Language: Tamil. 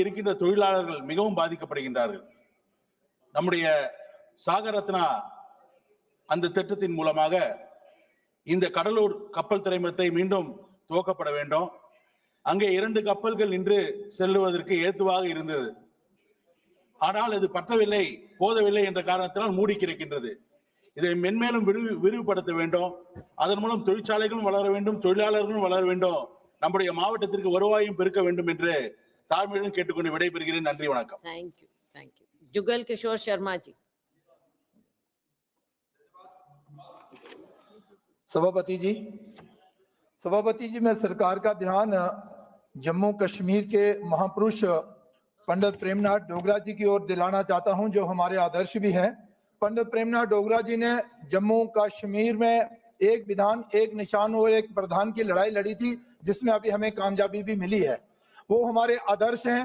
இருக்கின்ற தொழிலாளர்கள் மிகவும் பாதிக்கப்படுகின்றார்கள். நம்முடைய சாகரத்னா அந்த திட்டத்தின் மூலமாக இந்த கடலூர் கப்பல் துறைமுகத்தை மீண்டும் துவக்கப்பட வேண்டும். அங்கே 2 கப்பல்கள் நின்று செல்லுவதற்கு ஏதுவாக இருந்தது. ஆனால் அது பற்றவில்லை, போதவில்லை என்ற காரணத்தினால் மூடி கிடக்கின்றது. இதை மென்மேலும் விரிவுபடுத்த வேண்டும். அதன் மூலம் தொழிற்சாலைகளும் வளர வேண்டும், தொழிலாளர்களும் வளர வேண்டும், நம்முடைய மாவட்டத்திற்கு வருவாயும் பெருக்க வேண்டும் என்று தாழ்மையுடன் கேட்டுக்கொண்டு விடைபெறுகிறேன். நன்றி, வணக்கம். Thank you. जुगल किशोर शर्मा जी। सभापति जी, मैं सरकार का ध्यान जम्मू कश्मीर के महापुरुष पंडित प्रेमनाथ डोगरा जी की ओर दिलाना चाहता हूं, जो हमारे आदर्श भी हैं। पंडित प्रेमनाथ डोगरा जी ने जम्मू कश्मीर में एक विधान, एक निशान और एक प्रधान की लड़ाई लड़ी थी, जिसमें अभी हमें कामयाबी भी मिली है। वो हमारे आदर्श हैं।